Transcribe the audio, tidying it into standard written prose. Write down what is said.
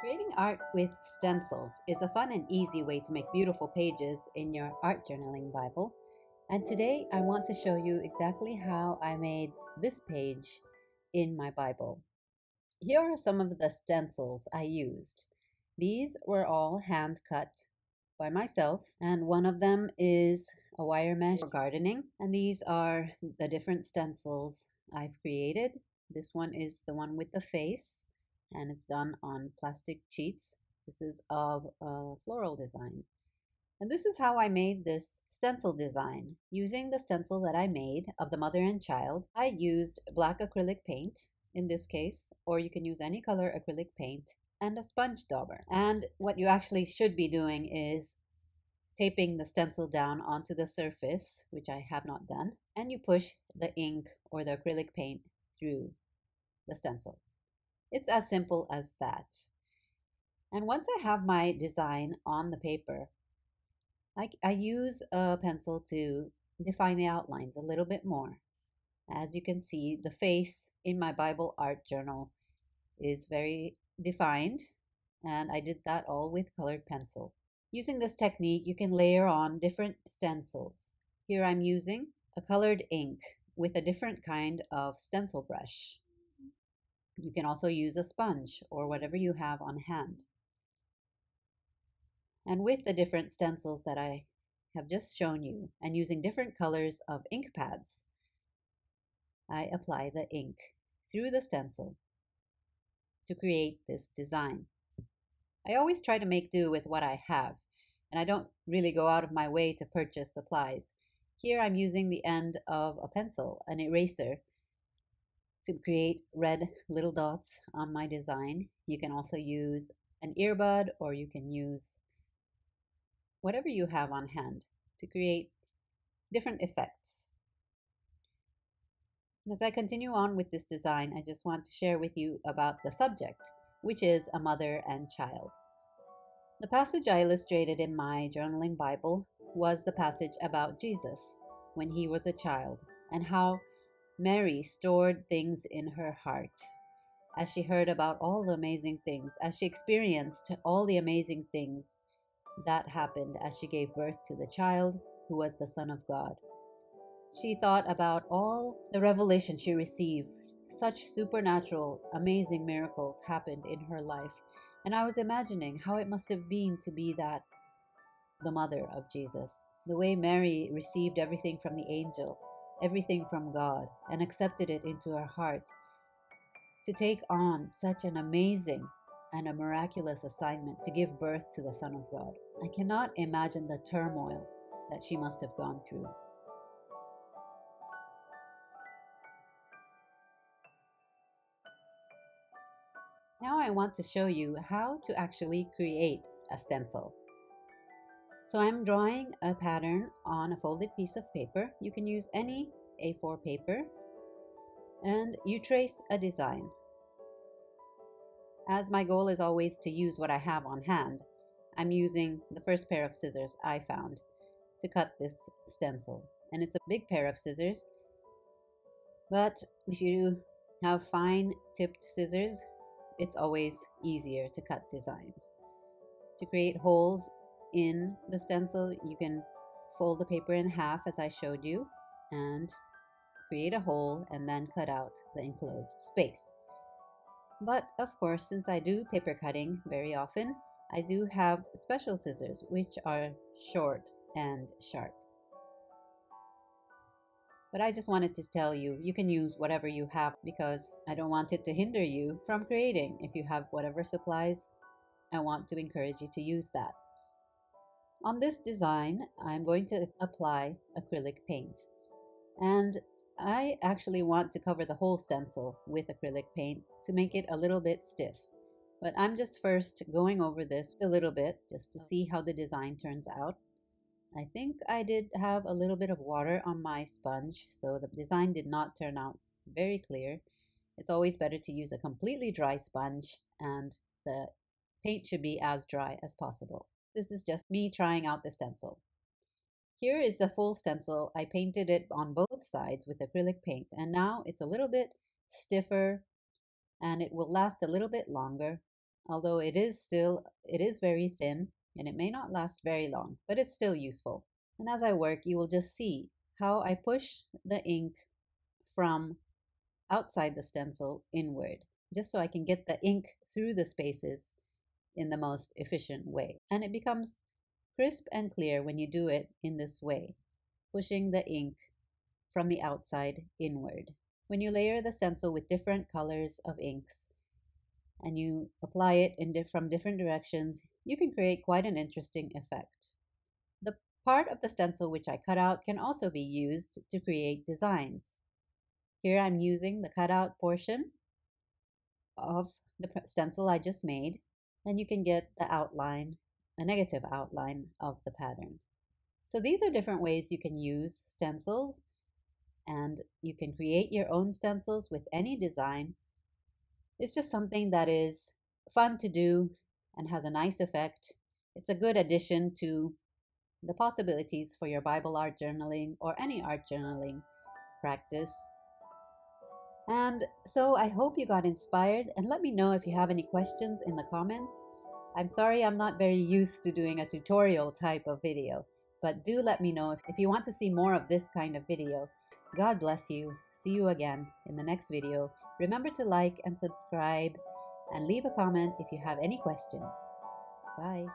Creating art with stencils is a fun and easy way to make beautiful pages in your art journaling Bible. And today I want to show you exactly how I made this page in my Bible. Here are some of the stencils I used. These were all hand cut by myself, and one of them is a wire mesh for gardening. And these are the different stencils I've created. This one is the one with the face, and it's done on plastic sheets. This is of a floral design. And this is how I made this stencil design. Using the stencil that I made of the mother and child, I used black acrylic paint in this case, or you can use any color acrylic paint, and a sponge dauber. And what you actually should be doing is taping the stencil down onto the surface, which I have not done, and you push the ink or the acrylic paint through the stencil. It's as simple as that. And once I have my design on the paper, I use a pencil to define the outlines a little bit more. As you can see, the face in my Bible art journal is very defined, and I did that all with colored pencil. Using this technique, you can layer on different stencils. Here I'm using a colored ink with a different kind of stencil brush. You can also use a sponge or whatever you have on hand. And with the different stencils that I have just shown you, and using different colors of ink pads, I apply the ink through the stencil to create this design. I always try to make do with what I have, and I don't really go out of my way to purchase supplies. Here I'm using the end of a pencil, an eraser, to create red little dots on my design. You can also use an earbud, or you can use whatever you have on hand to create different effects. As I continue on with this design, I just want to share with you about the subject, which is a mother and child. The passage I illustrated in my journaling Bible was the passage about Jesus when he was a child, and how Mary stored things in her heart as she heard about all the amazing things, as she experienced all the amazing things that happened as she gave birth to the child who was the Son of God. She thought about all the revelation she received. Such supernatural, amazing miracles happened in her life. And I was imagining how it must have been to be the mother of Jesus. The way Mary received everything from the angel, everything from God, and accepted it into her heart. To take on such an amazing and a miraculous assignment to give birth to the Son of God. I cannot imagine the turmoil that she must have gone through. Now I want to show you how to actually create a stencil. So I'm drawing a pattern on a folded piece of paper. You can use any A4 paper, and you trace a design. As my goal is always to use what I have on hand, I'm using the first pair of scissors I found to cut this stencil. And it's a big pair of scissors, but if you have fine tipped scissors, it's always easier to cut designs. To create holes in the stencil, you can fold the paper in half as I showed you and create a hole and then cut out the enclosed space. But of course, since I do paper cutting very often, I do have special scissors which are short and sharp. But I just wanted to tell you, you can use whatever you have because I don't want it to hinder you from creating. If you have whatever supplies, I want to encourage you to use that. On this design, I'm going to apply acrylic paint. And I actually want to cover the whole stencil with acrylic paint to make it a little bit stiff. But I'm just first going over this a little bit just to see how the design turns out. I think I did have a little bit of water on my sponge, so the design did not turn out very clear. It's always better to use a completely dry sponge, and the paint should be as dry as possible. This is just me trying out the stencil. Here is the full stencil. I painted it on both sides with acrylic paint, and now it's a little bit stiffer and it will last a little bit longer. although it is very thin and it may not last very long, but it's still useful. And as I work, you will just see how I push the ink from outside the stencil inward, just so I can get the ink through the spaces in the most efficient way. And it becomes crisp and clear when you do it in this way, pushing the ink from the outside inward. When you layer the stencil with different colors of inks and you apply it from different directions, you can create quite an interesting effect. The part of the stencil which I cut out can also be used to create designs. Here I'm using the cutout portion of the stencil I just made, and you can get the outline, a negative outline of the pattern. So these are different ways you can use stencils, and you can create your own stencils with any design. It's just something that is fun to do and has a nice effect. It's a good addition to the possibilities for your Bible art journaling or any art journaling practice. And so I hope you got inspired, and let me know if you have any questions in the comments. I'm sorry I'm not very used to doing a tutorial type of video, but do let me know if you want to see more of this kind of video. God bless you. See you again in the next video. Remember to like and subscribe and leave a comment if you have any questions. Bye.